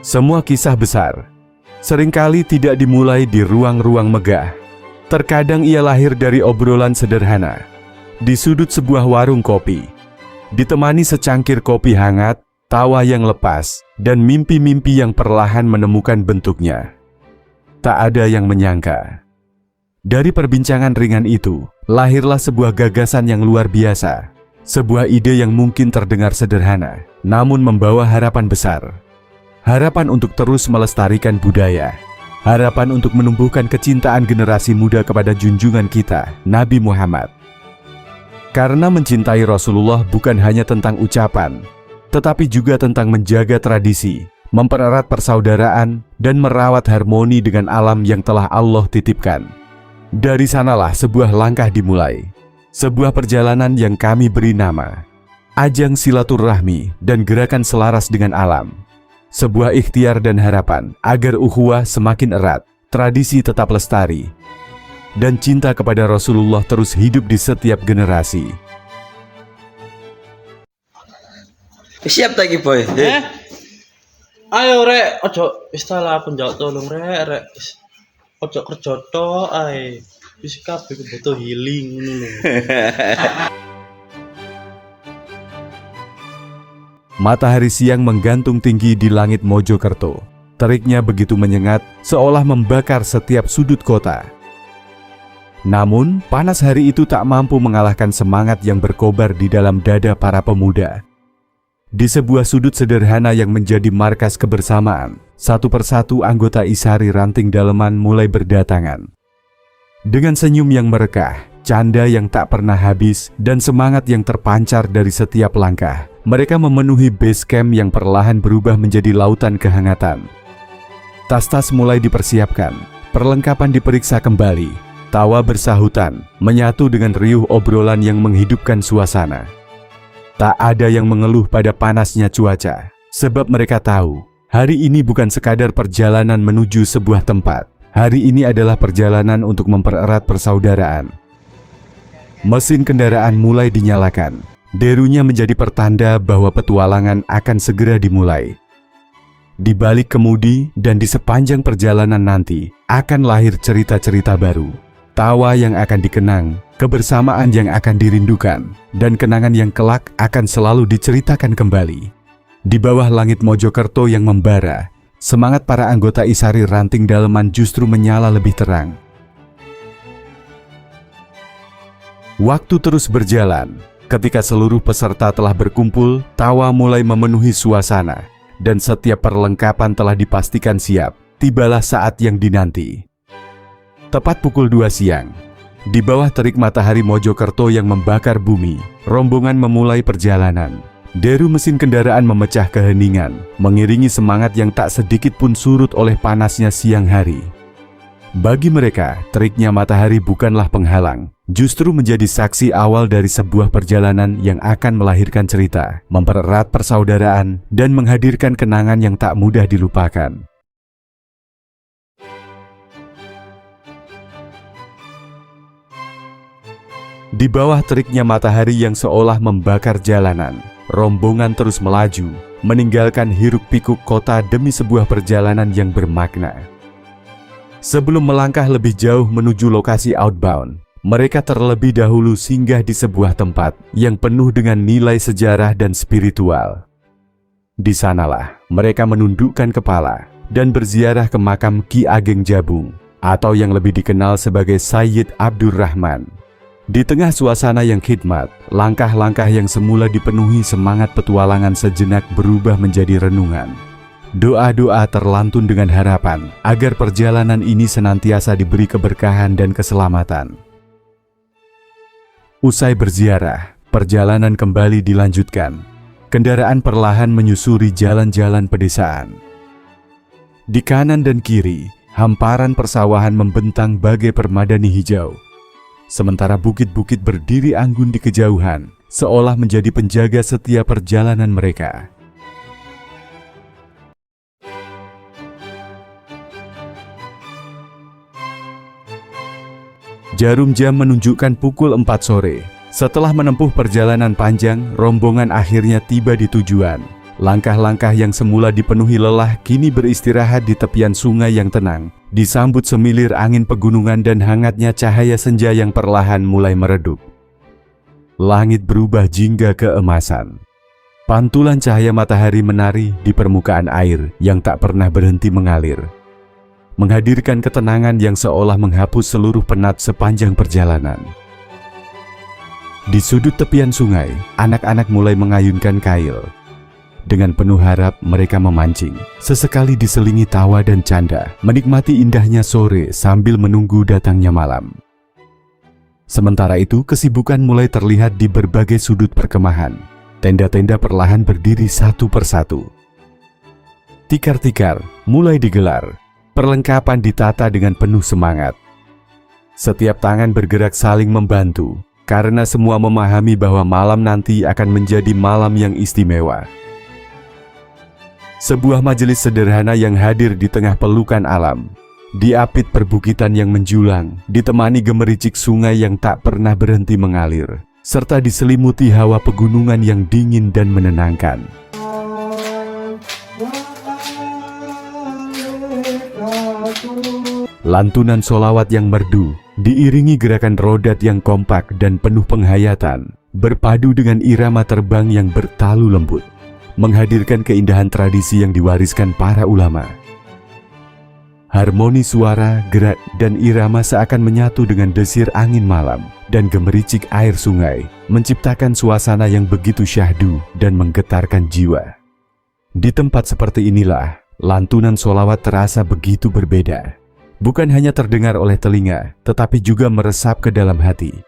Semua kisah besar seringkali tidak dimulai di ruang-ruang megah. Terkadang ia lahir dari obrolan sederhana, di sudut sebuah warung kopi, ditemani secangkir kopi hangat, tawa yang lepas, dan mimpi-mimpi yang perlahan menemukan bentuknya. Tak ada yang menyangka, dari perbincangan ringan itu, lahirlah sebuah gagasan yang luar biasa. Sebuah ide yang mungkin terdengar sederhana, namun membawa harapan besar. Harapan untuk terus melestarikan budaya. Harapan untuk menumbuhkan kecintaan generasi muda kepada junjungan kita, Nabi Muhammad. Karena mencintai Rasulullah bukan hanya tentang ucapan, tetapi juga tentang menjaga tradisi, mempererat persaudaraan, dan merawat harmoni dengan alam yang telah Allah titipkan. Dari sanalah sebuah langkah dimulai. Sebuah perjalanan yang kami beri nama ajang silaturahmi dan gerakan selaras dengan alam. Sebuah ikhtiar dan harapan agar ukhuwah semakin erat, tradisi tetap lestari, dan cinta kepada Rasulullah terus hidup di setiap generasi. Siap lagi boy. Ayo rek, ojo istilah aku njaluk tolong rek. Ojo kerja tok ae. Wis kabeh butuh healing ngono lho. Matahari siang menggantung tinggi di langit Mojokerto. Teriknya begitu menyengat, seolah membakar setiap sudut kota. Namun, panas hari itu tak mampu mengalahkan semangat yang berkobar di dalam dada para pemuda. Di sebuah sudut sederhana yang menjadi markas kebersamaan, satu persatu anggota Isari Ranting Daleman mulai berdatangan. Dengan senyum yang merekah, canda yang tak pernah habis, dan semangat yang terpancar dari setiap langkah, mereka memenuhi base camp yang perlahan berubah menjadi lautan kehangatan. Tas-tas mulai dipersiapkan, perlengkapan diperiksa kembali, tawa bersahutan, menyatu dengan riuh obrolan yang menghidupkan suasana. Tak ada yang mengeluh pada panasnya cuaca, sebab mereka tahu, hari ini bukan sekadar perjalanan menuju sebuah tempat. Hari ini adalah perjalanan untuk mempererat persaudaraan. Mesin kendaraan mulai dinyalakan. Derunya menjadi pertanda bahwa petualangan akan segera dimulai. Di balik kemudi dan di sepanjang perjalanan nanti akan lahir cerita-cerita baru. Tawa yang akan dikenang, kebersamaan yang akan dirindukan, dan kenangan yang kelak akan selalu diceritakan kembali. Di bawah langit Mojokerto yang membara, semangat para anggota Isari Ranting Daleman justru menyala lebih terang. Waktu terus berjalan. Ketika seluruh peserta telah berkumpul, tawa mulai memenuhi suasana, dan setiap perlengkapan telah dipastikan siap. Tibalah saat yang dinanti. Tepat pukul 2 siang, di bawah terik matahari Mojokerto yang membakar bumi, rombongan memulai perjalanan. Deru mesin kendaraan memecah keheningan, mengiringi semangat yang tak sedikit pun surut oleh panasnya siang hari. Bagi mereka, teriknya matahari bukanlah penghalang, justru menjadi saksi awal dari sebuah perjalanan yang akan melahirkan cerita, mempererat persaudaraan, dan menghadirkan kenangan yang tak mudah dilupakan. Di bawah teriknya matahari yang seolah membakar jalanan, rombongan terus melaju, meninggalkan hiruk-pikuk kota demi sebuah perjalanan yang bermakna. Sebelum melangkah lebih jauh menuju lokasi outbound, mereka terlebih dahulu singgah di sebuah tempat yang penuh dengan nilai sejarah dan spiritual. Di sanalah mereka menundukkan kepala dan berziarah ke makam Ki Ageng Jabung, atau yang lebih dikenal sebagai Sayyid Abdurrahman. Di tengah suasana yang khidmat, langkah-langkah yang semula dipenuhi semangat petualangan sejenak berubah menjadi renungan. Doa-doa terlantun dengan harapan agar perjalanan ini senantiasa diberi keberkahan dan keselamatan. Usai berziarah, perjalanan kembali dilanjutkan. Kendaraan perlahan menyusuri jalan-jalan pedesaan. Di kanan dan kiri, hamparan persawahan membentang bagai permadani hijau. Sementara bukit-bukit berdiri anggun di kejauhan, seolah menjadi penjaga setiap perjalanan mereka. Jarum jam menunjukkan pukul 4 sore. Setelah menempuh perjalanan panjang, rombongan akhirnya tiba di tujuan. Langkah-langkah yang semula dipenuhi lelah kini beristirahat di tepian sungai yang tenang, disambut semilir angin pegunungan dan hangatnya cahaya senja yang perlahan mulai meredup. Langit berubah jingga keemasan. Pantulan cahaya matahari menari di permukaan air yang tak pernah berhenti mengalir, menghadirkan ketenangan yang seolah menghapus seluruh penat sepanjang perjalanan. Di sudut tepian sungai, anak-anak mulai mengayunkan kail. Dengan penuh harap mereka memancing, sesekali diselingi tawa dan canda, menikmati indahnya sore sambil menunggu datangnya malam. Sementara itu, kesibukan mulai terlihat di berbagai sudut perkemahan. Tenda-tenda perlahan berdiri satu persatu. Tikar-tikar mulai digelar, perlengkapan ditata dengan penuh semangat. Setiap tangan bergerak saling membantu, karena semua memahami bahwa malam nanti akan menjadi malam yang istimewa. Sebuah majelis sederhana yang hadir di tengah pelukan alam, diapit perbukitan yang menjulang, ditemani gemericik sungai yang tak pernah berhenti mengalir, serta diselimuti hawa pegunungan yang dingin dan menenangkan. Lantunan sholawat yang merdu, diiringi gerakan rodat yang kompak dan penuh penghayatan, berpadu dengan irama terbang yang bertalu lembut, menghadirkan keindahan tradisi yang diwariskan para ulama. Harmoni suara, gerak, dan irama seakan menyatu dengan desir angin malam dan gemericik air sungai, menciptakan suasana yang begitu syahdu dan menggetarkan jiwa. Di tempat seperti inilah, lantunan sholawat terasa begitu berbeda. Bukan hanya terdengar oleh telinga, tetapi juga meresap ke dalam hati.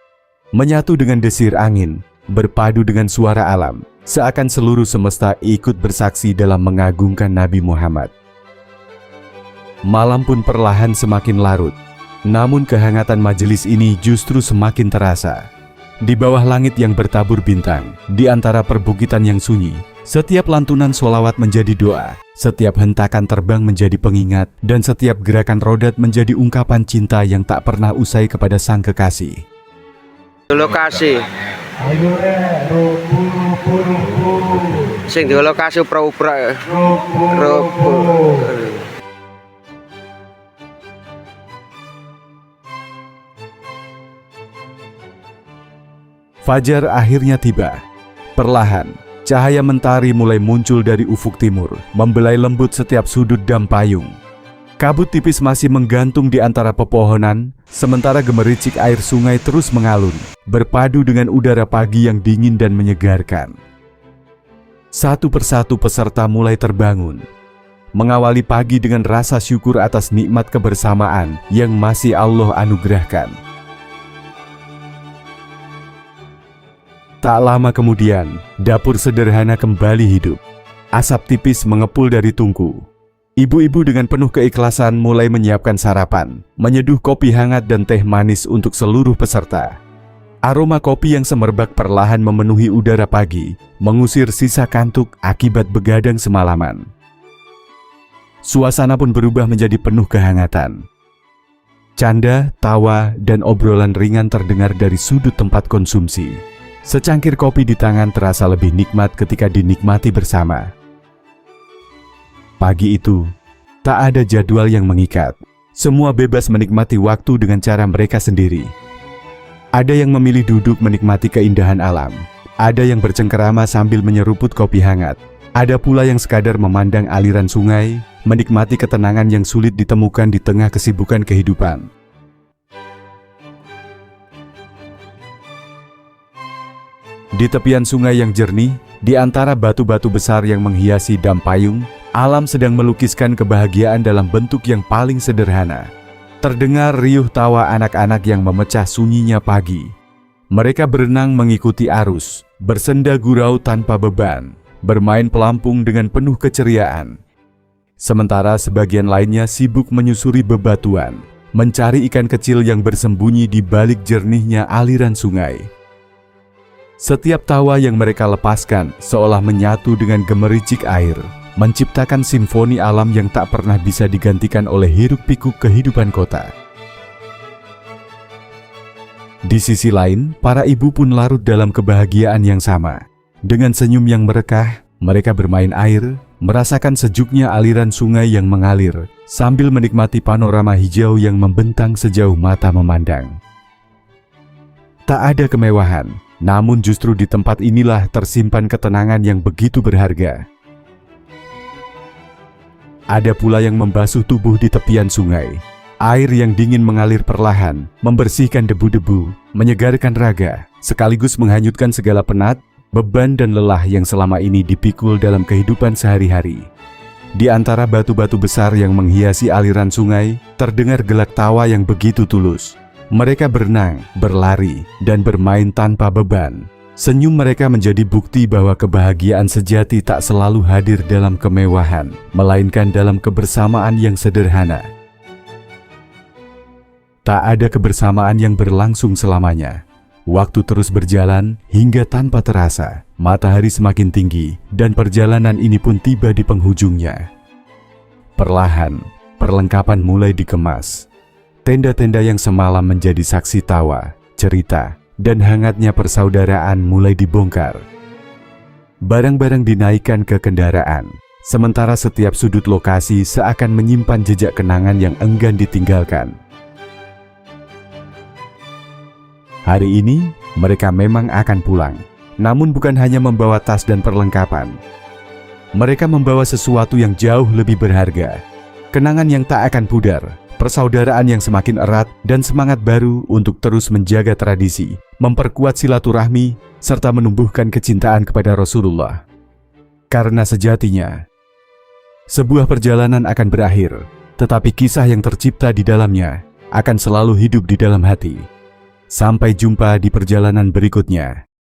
Menyatu dengan desir angin, berpadu dengan suara alam, seakan seluruh semesta ikut bersaksi dalam mengagungkan Nabi Muhammad. Malam pun perlahan semakin larut, namun kehangatan majelis ini justru semakin terasa. Di bawah langit yang bertabur bintang, di antara perbukitan yang sunyi, setiap lantunan sholawat menjadi doa, setiap hentakan terbang menjadi pengingat, dan setiap gerakan rodat menjadi ungkapan cinta yang tak pernah usai kepada sang kekasih. Lokasi. Sing di lokasi upra-upra. Fajar akhirnya tiba. Perlahan, cahaya mentari mulai muncul dari ufuk timur, membelai lembut setiap sudut dam payung. Kabut tipis masih menggantung di antara pepohonan, sementara gemericik air sungai terus mengalun, berpadu dengan udara pagi yang dingin dan menyegarkan. Satu persatu peserta mulai terbangun, mengawali pagi dengan rasa syukur atas nikmat kebersamaan yang masih Allah anugerahkan. Tak lama kemudian, dapur sederhana kembali hidup. Asap tipis mengepul dari tungku. Ibu-ibu dengan penuh keikhlasan mulai menyiapkan sarapan, menyeduh kopi hangat dan teh manis untuk seluruh peserta. Aroma kopi yang semerbak perlahan memenuhi udara pagi, mengusir sisa kantuk akibat begadang semalaman. Suasana pun berubah menjadi penuh kehangatan. Canda, tawa, dan obrolan ringan terdengar dari sudut tempat konsumsi. Secangkir kopi di tangan terasa lebih nikmat ketika dinikmati bersama. Pagi itu, tak ada jadwal yang mengikat. Semua bebas menikmati waktu dengan cara mereka sendiri. Ada yang memilih duduk menikmati keindahan alam. Ada yang bercengkerama sambil menyeruput kopi hangat. Ada pula yang sekadar memandang aliran sungai, menikmati ketenangan yang sulit ditemukan di tengah kesibukan kehidupan. Di tepian sungai yang jernih, di antara batu-batu besar yang menghiasi dam payung, alam sedang melukiskan kebahagiaan dalam bentuk yang paling sederhana. Terdengar riuh tawa anak-anak yang memecah sunyinya pagi. Mereka berenang mengikuti arus, bersenda gurau tanpa beban, bermain pelampung dengan penuh keceriaan. Sementara sebagian lainnya sibuk menyusuri bebatuan, mencari ikan kecil yang bersembunyi di balik jernihnya aliran sungai. Setiap tawa yang mereka lepaskan seolah menyatu dengan gemericik air, menciptakan simfoni alam yang tak pernah bisa digantikan oleh hiruk-pikuk kehidupan kota. Di sisi lain, para ibu pun larut dalam kebahagiaan yang sama. Dengan senyum yang merekah, Mereka bermain air, merasakan sejuknya aliran sungai yang mengalir, sambil menikmati panorama hijau yang membentang sejauh mata memandang. Tak ada kemewahan, namun justru di tempat inilah tersimpan ketenangan yang begitu berharga. Ada pula yang membasuh tubuh di tepian sungai. Air yang dingin mengalir perlahan, membersihkan debu-debu, menyegarkan raga, sekaligus menghanyutkan segala penat, beban dan lelah yang selama ini dipikul dalam kehidupan sehari-hari. Di antara batu-batu besar yang menghiasi aliran sungai, terdengar gelak tawa yang begitu tulus. Mereka berenang, berlari, dan bermain tanpa beban. Senyum mereka menjadi bukti bahwa kebahagiaan sejati tak selalu hadir dalam kemewahan, melainkan dalam kebersamaan yang sederhana. Tak ada kebersamaan yang berlangsung selamanya. Waktu terus berjalan hingga tanpa terasa, matahari semakin tinggi dan perjalanan ini pun tiba di penghujungnya. Perlahan, perlengkapan mulai dikemas. Tenda-tenda yang semalam menjadi saksi tawa, cerita, dan hangatnya persaudaraan mulai dibongkar. Barang-barang dinaikkan ke kendaraan, sementara setiap sudut lokasi seakan menyimpan jejak kenangan yang enggan ditinggalkan. Hari ini, mereka memang akan pulang, namun bukan hanya membawa tas dan perlengkapan. Mereka membawa sesuatu yang jauh lebih berharga, kenangan yang tak akan pudar, persaudaraan yang semakin erat, dan semangat baru untuk terus menjaga tradisi, memperkuat silaturahmi, serta menumbuhkan kecintaan kepada Rasulullah. Karena sejatinya, sebuah perjalanan akan berakhir, tetapi kisah yang tercipta di dalamnya akan selalu hidup di dalam hati. Sampai jumpa di perjalanan berikutnya.